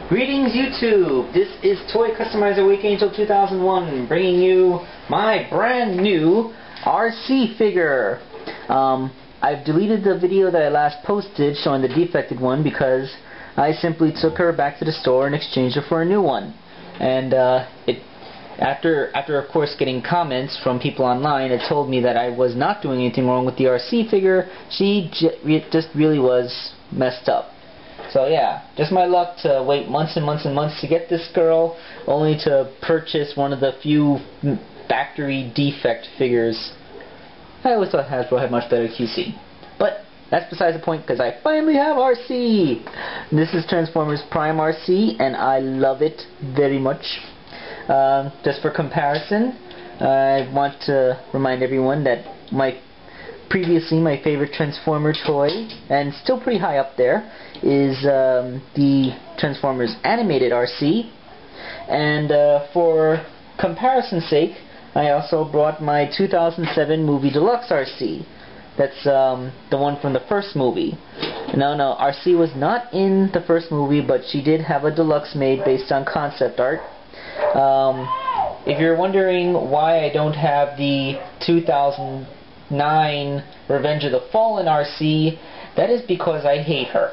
Greetings YouTube, this is Toy Customizer Week Angel 2001 bringing you my brand new Arcee figure. I've deleted the video that I last posted showing the defected one because I simply took her back to the store and exchanged her for a new one. And after of course getting comments from people online, it told me that I was not doing anything wrong with the Arcee figure. She just really was messed up. So yeah, just my luck to wait months and months and months to get this girl, only to purchase one of the few factory defect figures. I always thought Hasbro had much better QC. But that's besides the point, because I finally have Arcee! This is Transformers Prime Arcee, and I love it very much. Just for comparison, I want to remind everyone that previously my favorite Transformer toy, and still pretty high up there, is the Transformers animated Arcee. And for comparison's sake, I also brought my 2007 movie deluxe Arcee. That's the one from the first movie. No, Arcee was not in the first movie, but she did have a deluxe made based on concept art. If you're wondering why I don't have the 2009 Revenge of the Fallen Arcee, that is because I hate her.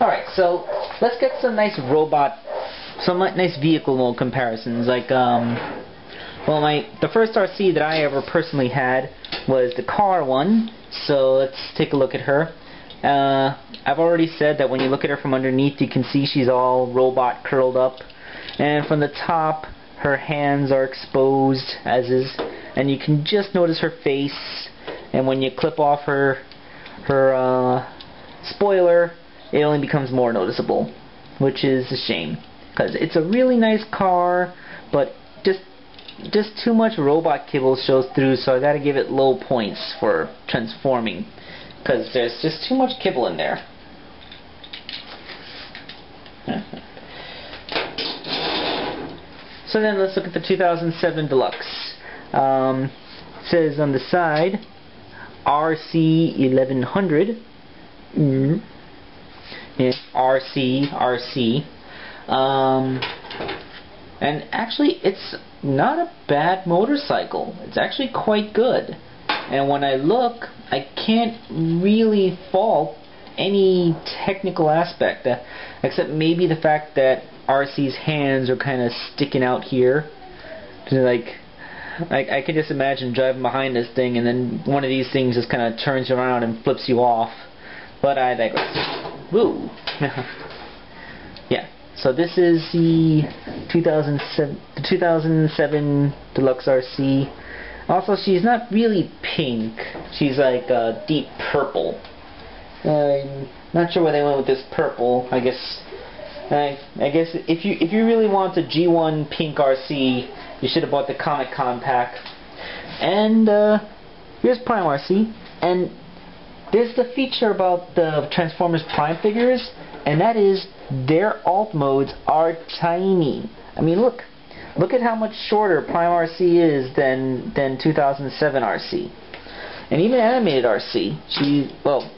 Alright, so let's get some nice nice vehicle mode comparisons. Like, the first Arcee that I ever personally had was the car one, so let's take a look at her. I've already said that when you look at her from underneath, you can see she's all robot curled up. And from the top, her hands are exposed, as is, and you can just notice her face. And when you clip off her spoiler, it only becomes more noticeable, which is a shame, because it's a really nice car, but just too much robot kibble shows through, so I gotta give it low points for transforming, because there's just too much kibble in there. So then let's look at the 2007 Deluxe. It says on the side, Arcee 1100. Yeah, Arcee. And actually, it's not a bad motorcycle. It's actually quite good. And when I look, I can't really fault any technical aspect, except maybe the fact that Arcee's hands are kind of sticking out here. Like I can just imagine driving behind this thing, and then one of these things just kind of turns you around and flips you off. But I think, woo. Yeah. So this is the 2007 Deluxe Arcee. Also, she's not really pink. She's like a deep purple. I'm not sure where they went with this purple. I guess if you really want a G1 pink Arcee, you should have bought the Comic-Con pack. And here's Prime Arcee. And there's the feature about the Transformers Prime figures, and that is their alt modes are tiny. I mean, look at how much shorter Prime Arcee is than 2007 Arcee. And even animated Arcee,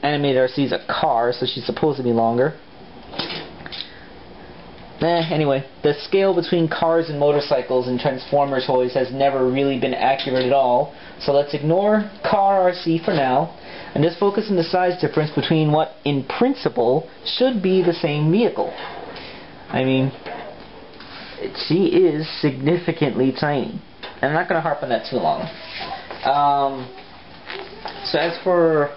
animated Arcee is a car, so she's supposed to be longer. Anyway, the scale between cars and motorcycles in Transformers toys has never really been accurate at all, so let's ignore car Arcee for now, and just focus on the size difference between what, in principle, should be the same vehicle. I mean, she is significantly tiny. And I'm not going to harp on that too long. So as for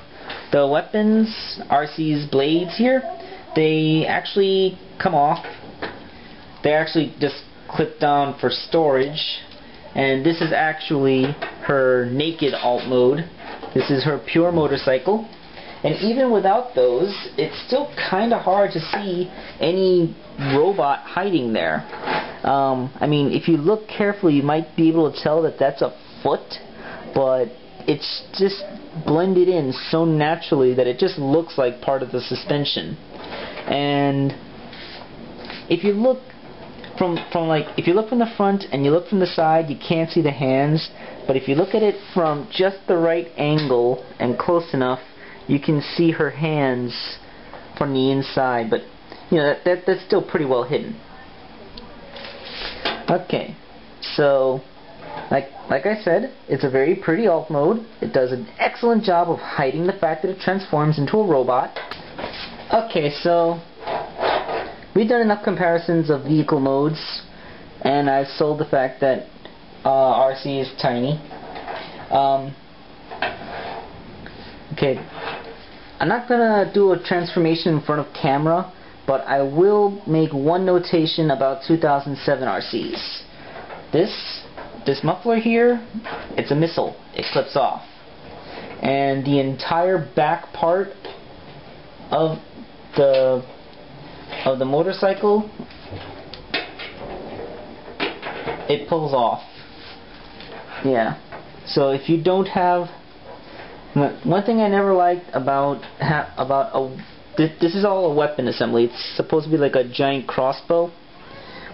the weapons, Arcee's blades here, they actually come off. They actually just clip down for storage. And this is actually her naked alt mode. This is her pure motorcycle. And even without those, it's still kind of hard to see any robot hiding there. I mean, if you look carefully, you might be able to tell that that's a foot, but it's just blended in so naturally that it just looks like part of the suspension. And if you look from like, if you look from the front and you look from the side, you can't see the hands. But if you look at it from just the right angle and close enough, you can see her hands from the inside. But you know, that's still pretty well hidden. Okay, so like I said, it's a very pretty alt mode. It does an excellent job of hiding the fact that it transforms into a robot. Okay, so we've done enough comparisons of vehicle modes, and I've sold the fact that Arcee is tiny. Okay, I'm not gonna do a transformation in front of camera, but I will make one notation about 2007 Arcees. This muffler here, it's a missile. It clips off. And the entire back part of the motorcycle, it pulls off. Yeah. So if you don't have... One thing I never liked about this is all a weapon assembly. It's supposed to be like a giant crossbow,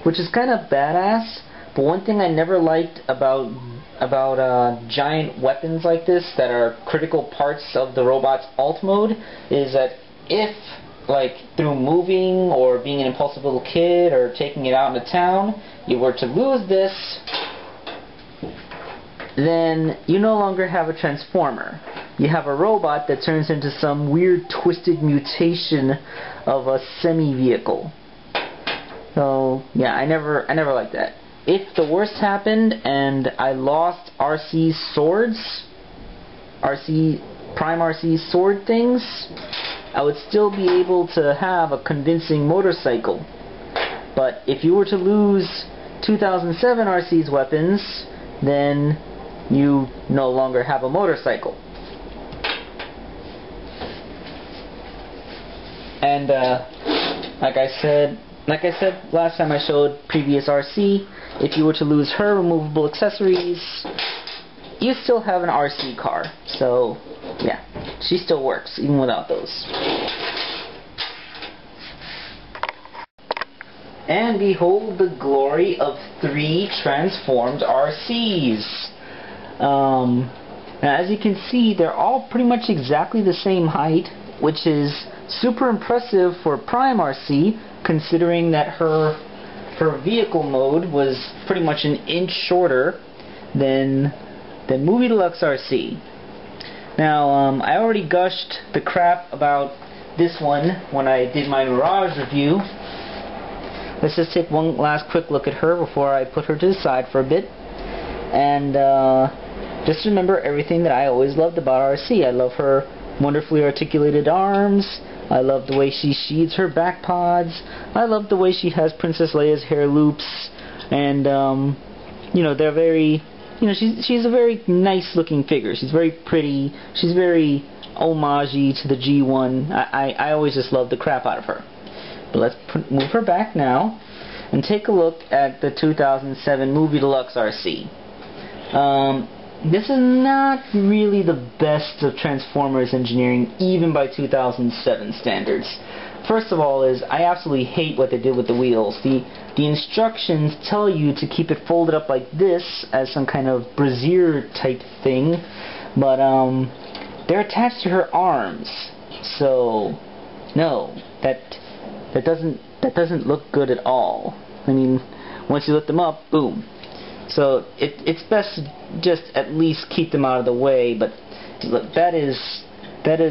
which is kind of badass. But one thing I never liked about giant weapons like this that are critical parts of the robot's alt mode is that if, like, through moving or being an impulsive little kid or taking it out into town, you were to lose this, then you no longer have a transformer. You have a robot that turns into some weird twisted mutation of a semi-vehicle. So yeah, I never liked that. If the worst happened and I lost Arcee's swords, Prime Arcee sword things, I would still be able to have a convincing motorcycle. But if you were to lose 2007 Arcee's weapons, then you no longer have a motorcycle. And like I said last time I showed previous Arcee, if you were to lose her removable accessories, you still have an Arcee car. So yeah, she still works even without those. And behold the glory of 3 transformed Arcees. Now as you can see, they're all pretty much exactly the same height, which is super impressive for Prime Arcee, considering that her vehicle mode was pretty much an inch shorter than Movie Deluxe Arcee. Now, I already gushed the crap about this one when I did my Mirage review. Let's just take one last quick look at her before I put her to the side for a bit. And just remember everything that I always loved about Arcee. I love her wonderfully articulated arms. I love the way she sheathes her back pods. I love the way she has Princess Leia's hair loops. And, you know, they're very... You know, she's a very nice looking figure. She's very pretty. She's very homage-y to the G1. I always just love the crap out of her. But let's move her back now and take a look at the 2007 Movie Deluxe Arcee. This is not really the best of Transformers engineering, even by 2007 standards. First of all is, I absolutely hate what they did with the wheels. The instructions tell you to keep it folded up like this, as some kind of brassiere type thing, but they're attached to her arms. So, no, that doesn't look good at all. I mean, once you lift them up, boom. So it's best to just at least keep them out of the way. But look, that is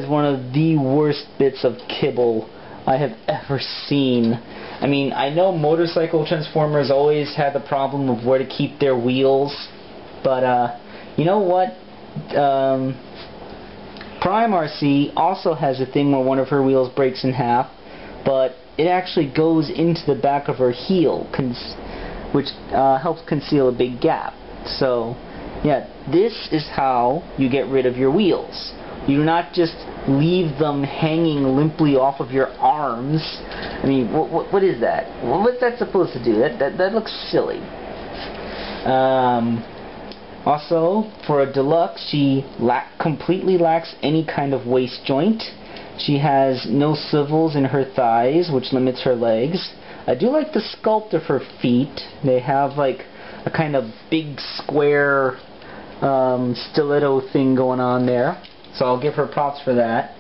one of the worst bits of kibble I have ever seen. I mean, I know motorcycle Transformers always had the problem of where to keep their wheels, but you know what? Prime Arcee also has a thing where one of her wheels breaks in half, but it actually goes into the back of her heel, which helps conceal a big gap. So, yeah, this is how you get rid of your wheels. You do not just leave them hanging limply off of your arms. I mean, what is that? What's that supposed to do? That looks silly. Also, for a deluxe, she completely lacks any kind of waist joint. She has no swivels in her thighs, which limits her legs. I do like the sculpt of her feet. They have like a kind of big square stiletto thing going on there, so I'll give her props for that.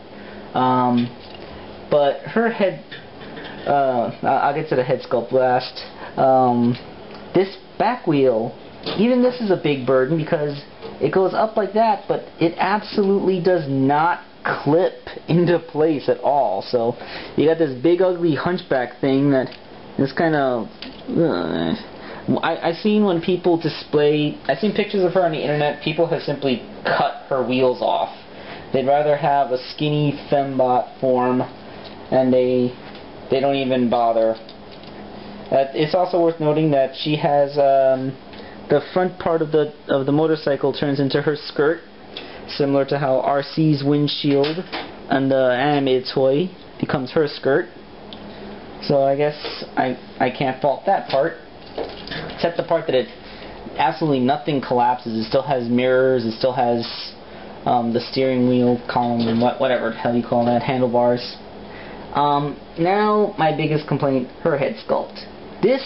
But her head, I'll get to the head sculpt last. This back wheel, even this is a big burden because it goes up like that, but it absolutely does not clip into place at all. So you got this big ugly hunchback thing that is kind of I've seen when people display, I've seen pictures of her on the internet, people have simply cut her wheels off. They'd rather have a skinny fembot form, and they don't even bother. It's also worth noting that she has the front part of the motorcycle turns into her skirt, similar to how Arcee's windshield and the animated toy becomes her skirt. So I guess I can't fault that part, except the part that it absolutely nothing collapses. It still has mirrors, it still has the steering wheel column, whatever the hell you call that, handlebars. Now my biggest complaint, her head sculpt. This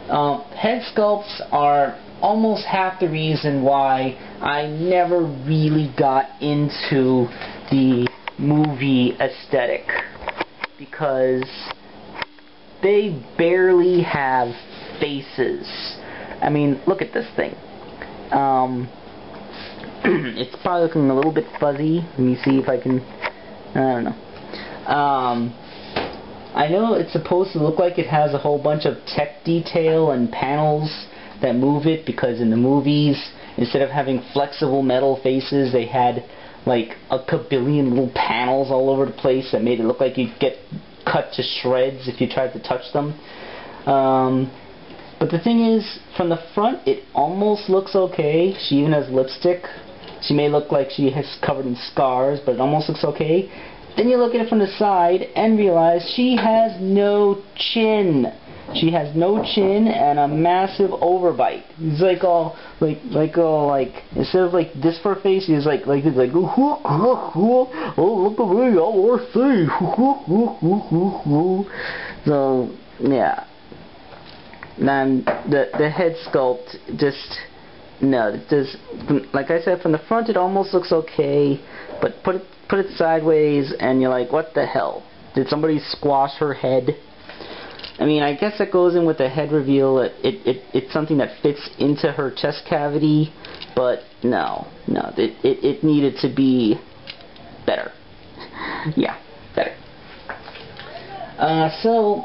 head sculpts are almost half the reason why I never really got into the movie aesthetic, because they barely have faces. I mean, look at this thing. It's probably looking a little bit fuzzy. Let me see if I can, I don't know. I know it's supposed to look like it has a whole bunch of tech detail and panels that move it, because in the movies, instead of having flexible metal faces, they had like a kabillion little panels all over the place that made it look like you'd get cut to shreds if you tried to touch them. But the thing is, from the front, it almost looks okay. She even has lipstick. She may look like she has covered in scars, but it almost looks okay. Then you look at it from the side and realize she has no chin. She has no chin and a massive overbite. It's like all like instead of like this for her face, he's like this, like oh, look at me, I'm Arcee. So yeah. And the head sculpt just like I said, from the front it almost looks okay, but put it sideways and you're like, what the hell? Did somebody squash her head? I mean, I guess that goes in with the head reveal. It's something that fits into her chest cavity, but no, it needed to be better. Yeah, better. So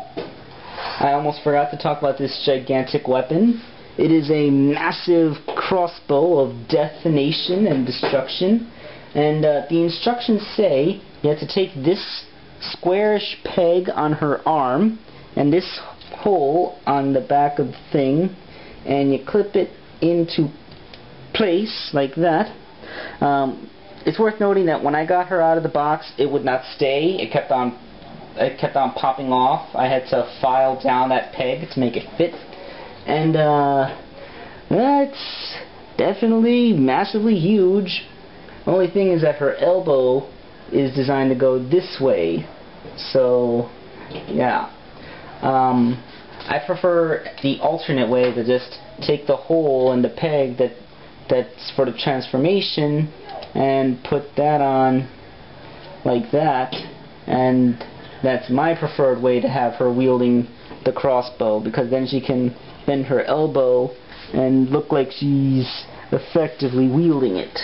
I almost forgot to talk about this gigantic weapon. It is a massive crossbow of detonation and destruction, and the instructions say you have to take this squarish peg on her arm and this hole on the back of the thing, and you clip it into place like that. It's worth noting that when I got her out of the box, it would not stay. It kept on popping off. I had to file down that peg to make it fit, and that's definitely massively huge. The only thing is that her elbow is designed to go this way, so yeah. I prefer the alternate way, to just take the hole in the peg that's for the transformation and put that on like that, and that's my preferred way to have her wielding the crossbow, because then she can bend her elbow and look like she's effectively wielding it.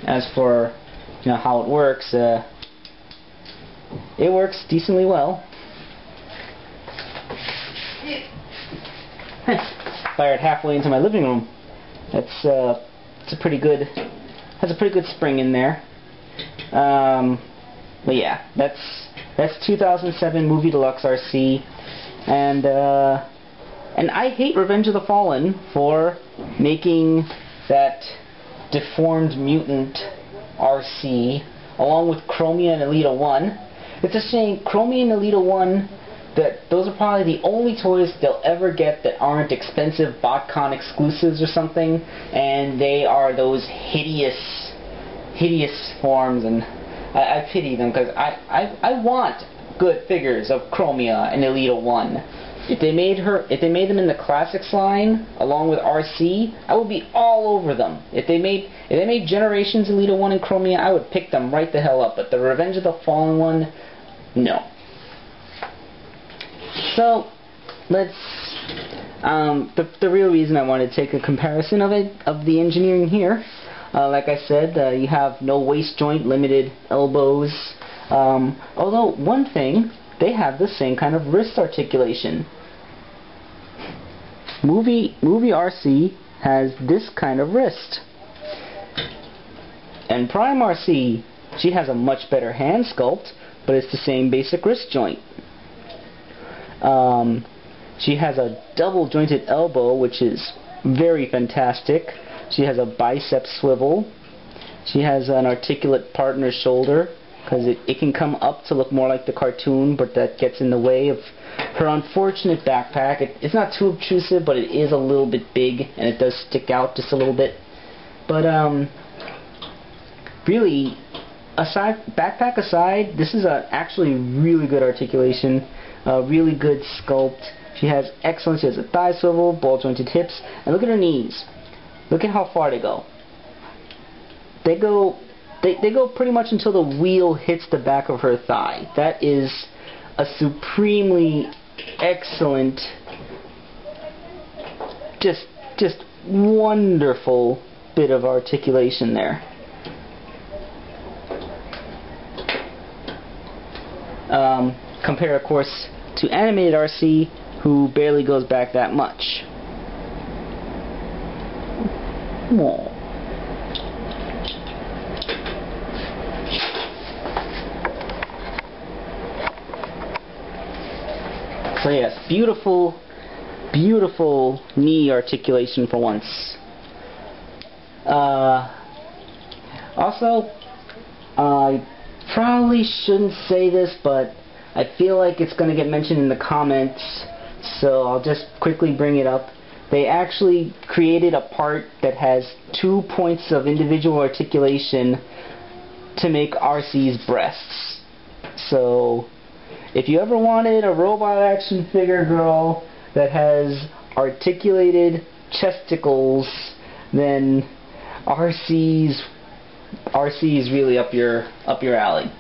As for how it works, it works decently well. Fired halfway into my living room. It's a pretty good. Has a pretty good spring in there. But yeah, that's 2007 Movie Deluxe Arcee, and I hate Revenge of the Fallen for making that deformed mutant Arcee along with Chromia and Alita 1. It's a shame, Chromia and Alita 1, that those are probably the only toys they'll ever get that aren't expensive BotCon exclusives or something, and they are those hideous forms, and I pity them, because I want good figures of Chromia and Elita 1. If they made them in the Classics line along with Arcee, I would be all over them. If they made Generations Elita 1 and Chromia, I would pick them right the hell up. But the Revenge of the Fallen one, no. So let's. The real reason I wanted to take a comparison of the engineering here, like I said, you have no waist joint, limited elbows. Although one thing, they have the same kind of wrist articulation. Movie Arcee has this kind of wrist, and Prime Arcee, she has a much better hand sculpt, but it's the same basic wrist joint. She has a double jointed elbow, which is very fantastic. She has a bicep swivel. She has an articulate partner shoulder, because it can come up to look more like the cartoon, but that gets in the way of her unfortunate backpack. It's not too obtrusive, but it is a little bit big, and it does stick out just a little bit. But really, backpack aside, this is actually really good articulation, really good sculpt. She has excellent. She has a thigh swivel, ball jointed hips, and look at her knees. Look at how far they go. They go pretty much until the wheel hits the back of her thigh. That is a supremely excellent, just wonderful bit of articulation there. Compare, of course, to animated Arcee, who barely goes back that much. Aww. So yes, beautiful, beautiful knee articulation for once. Also, I probably shouldn't say this, but I feel like it's going to get mentioned in the comments, so I'll just quickly bring it up. They actually created a part that has 2 points of individual articulation to make Arcee's breasts. So if you ever wanted a robot action figure girl that has articulated chesticles, then Arcee is really up your alley.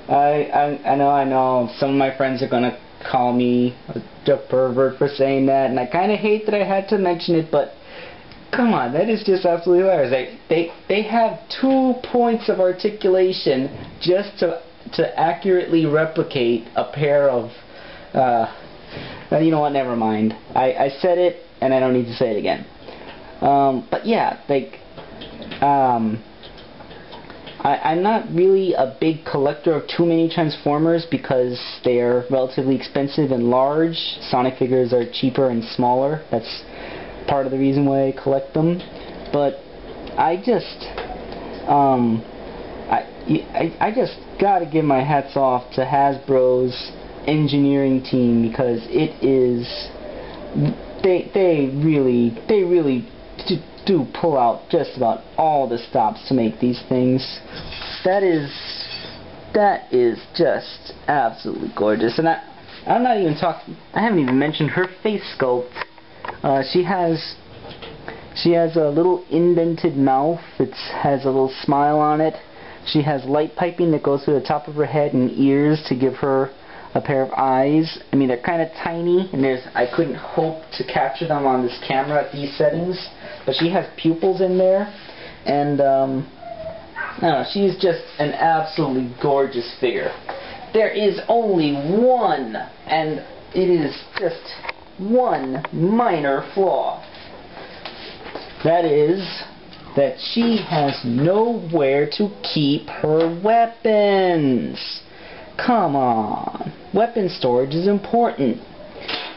I know some of my friends are gonna call me a pervert for saying that, and I kind of hate that I had to mention it, but come on, that is just absolutely hilarious. They have 2 points of articulation just to accurately replicate a pair of you know what, never mind. I said it and I don't need to say it again. But yeah, like I'm not really a big collector of too many Transformers because they are relatively expensive and large. Sonic figures are cheaper and smaller. That's part of the reason why I collect them. But I just I just gotta give my hats off to Hasbro's engineering team, because it is they really do pull out just about all the stops to make these things. That is just absolutely gorgeous. And I'm not even talking. I haven't even mentioned her face sculpt. She has a little indented mouth. It has a little smile on it. She has light piping that goes through the top of her head and ears to give her a pair of eyes. I mean, they're kind of tiny, and I couldn't hope to capture them on this camera at these settings, but she has pupils in there, and I don't know, she's just an absolutely gorgeous figure. There is only one, and it is just one minor flaw. That is that she has nowhere to keep her weapons. Come on. Weapon storage is important.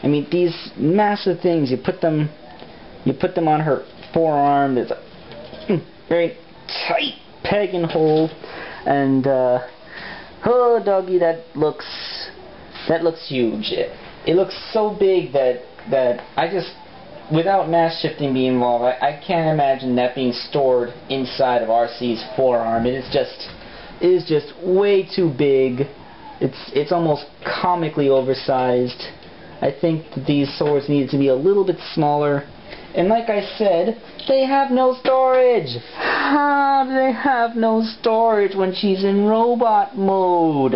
I mean, these massive things, you put them on her forearm. There's a very tight peg and hold, and oh doggy, that looks huge. It looks so big that I just, without mass shifting being involved, I can't imagine that being stored inside of Arcee's forearm. It is just way too big It's almost comically oversized. I think that these swords needed to be a little bit smaller. And like I said, they have no storage! How do they have no storage when she's in robot mode?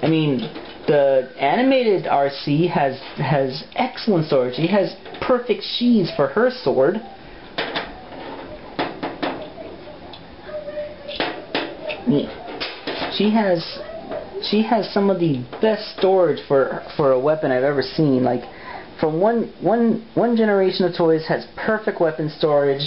I mean, the animated Arcee has excellent storage. She has perfect sheaths for her sword. She has some of the best storage for a weapon I've ever seen. Like, from one generation of toys has perfect weapon storage.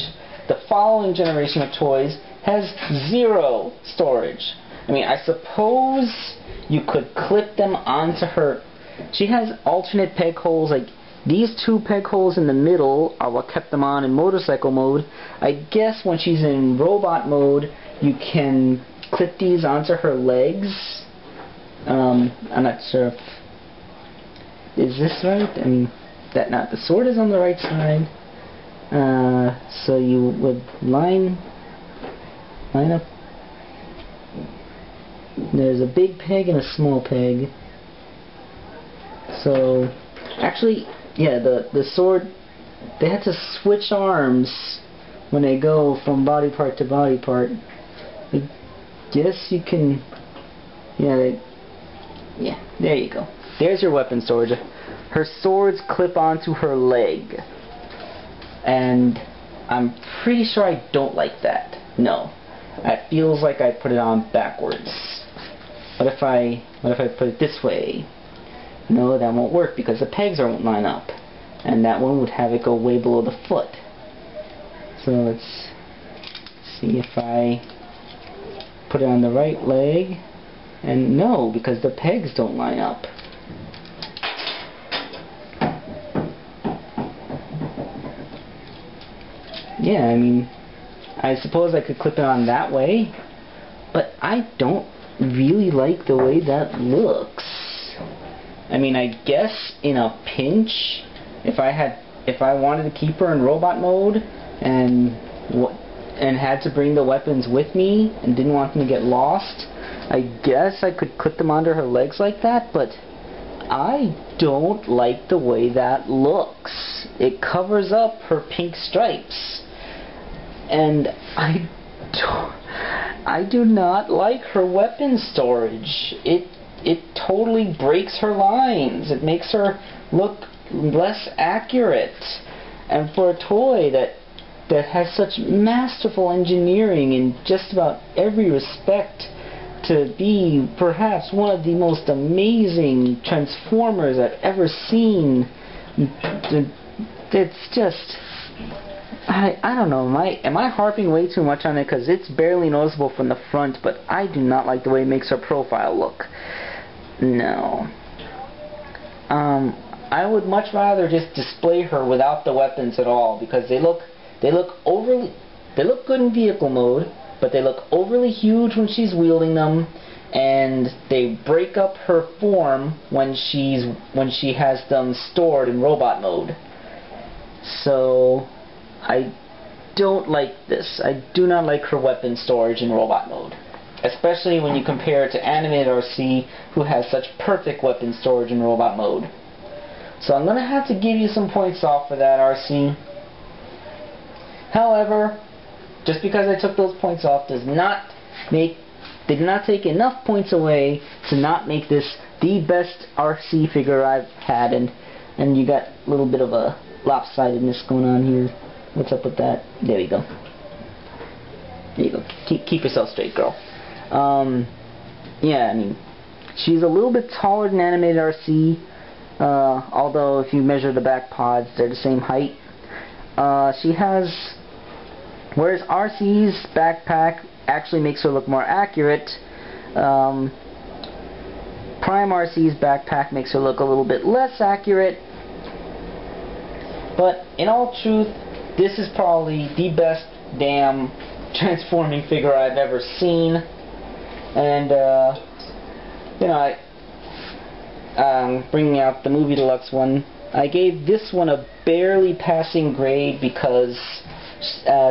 The following generation of toys has 0 storage. I mean, I suppose you could clip them onto her. She has alternate peg holes. Like, these 2 peg holes in the middle are what kept them on in motorcycle mode. I guess when she's in robot mode, you can clip these onto her legs. I'm not sure if... Is this right? I mean, the sword is on the right side. So you would line up. There's a big peg and a small peg. So, actually, yeah, the sword, they had to switch arms when they go from body part to body part. I guess you can, yeah, there you go. There's your weapon storage. Her swords clip onto her leg. And I'm pretty sure I don't like that. No. It feels like I put it on backwards. What if I put it this way? No, that won't work because the pegs won't line up. And that one would have it go way below the foot. So let's see if I put it on the right leg. And no, because the pegs don't line up. Yeah, I mean, I suppose I could clip it on that way, but I don't really like the way that looks. I mean, I guess in a pinch, if I wanted to keep her in robot mode and had to bring the weapons with me and didn't want them to get lost, I guess I could clip them onto her legs like that, but I don't like the way that looks. It covers up her pink stripes. And I do not like her weapon storage. It totally breaks her lines. It makes her look less accurate. And for a toy that has such masterful engineering in just about every respect, to be perhaps one of the most amazing Transformers I've ever seen, it's just... I don't know, am I harping way too much on it? Because it's barely noticeable from the front, but I do not like the way it makes her profile look. No. I would much rather just display her without the weapons at all, because they look good in vehicle mode, but they look overly huge when she's wielding them, and they break up her form when she has them stored in robot mode. So I don't like this. I do not like her weapon storage in robot mode. Especially when you compare it to animated Arcee, who has such perfect weapon storage in robot mode. So I'm going to have to give you some points off for that, Arcee. However, just because I took those points off did not take enough points away to not make this the best Arcee figure I've had. And you got a little bit of a lopsidedness going on here. What's up with that? There you go. There you go. Keep yourself straight, girl. Yeah, I mean, she's a little bit taller than animated Arcee, although if you measure the back pods, they're the same height. She has, whereas Arcee's backpack actually makes her look more accurate, Prime Arcee's backpack makes her look a little bit less accurate. But in all truth, this is probably the best damn transforming figure I've ever seen. And, bringing out the Movie Deluxe one, I gave this one a barely passing grade because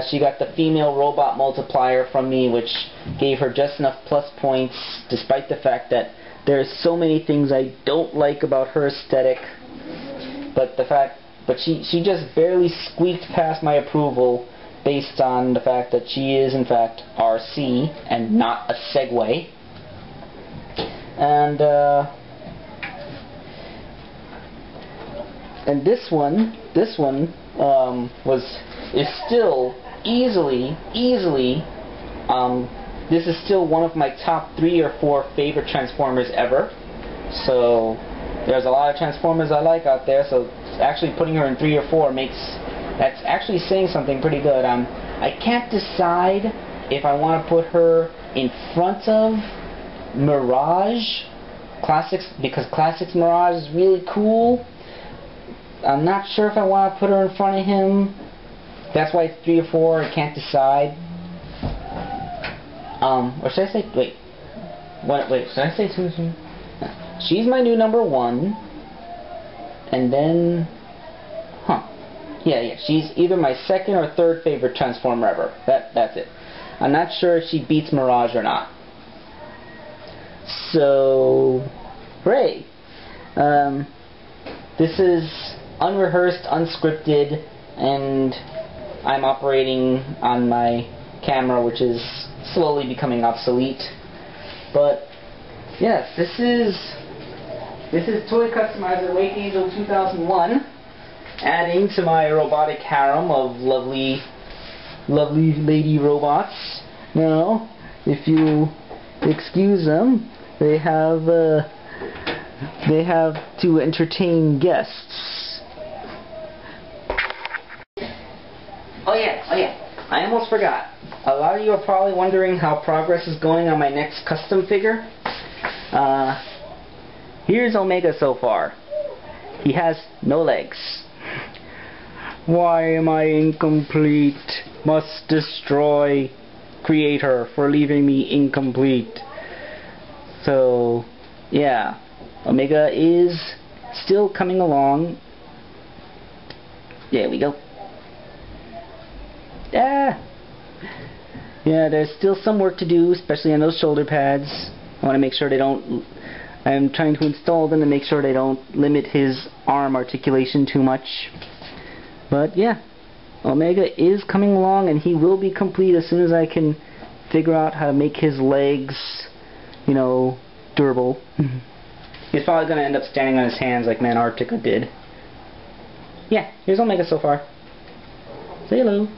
she got the female robot multiplier from me, which gave her just enough plus points, despite the fact that There's so many things I don't like about her aesthetic, but she just barely squeaked past my approval based on the fact that she is in fact Arcee and not a Segway. And this one is still easily this is still one of my top 3 or 4 favorite Transformers ever. So there's a lot of Transformers I like out there, so actually putting her in 3 or 4 that's actually saying something pretty good. I can't decide if I want to put her in front of Mirage Classics, because Classics Mirage is really cool. I'm not sure if I want to put her in front of him. That's why it's 3 or 4. I can't decide. Or should I say, wait, should I say 2 or 3? She's my new number 1. And then, yeah, she's either my 2nd or 3rd favorite Transformer ever. That's it. I'm not sure if she beats Mirage or not. So, hooray. This is unrehearsed, unscripted, and I'm operating on my camera, which is slowly becoming obsolete. But yes, this is Toy Customizer Wake Angel 2001, adding to my robotic harem of lovely lady robots. Now, if you excuse them, they have to entertain guests. Oh yeah, I almost forgot. A lot of you are probably wondering how progress is going on my next custom figure. Here's Omega so far. He has no legs. Why am I incomplete? Must destroy Creator for leaving me incomplete. So, yeah. Omega is still coming along. There we go. Yeah, there's still some work to do, especially on those shoulder pads. I want to make sure they don't... I'm trying to install them to make sure they don't limit his arm articulation too much. But yeah, Omega is coming along, and he will be complete as soon as I can figure out how to make his legs, you know, durable. He's probably going to end up standing on his hands like Man Arctica did. Yeah, here's Omega so far. Say hello.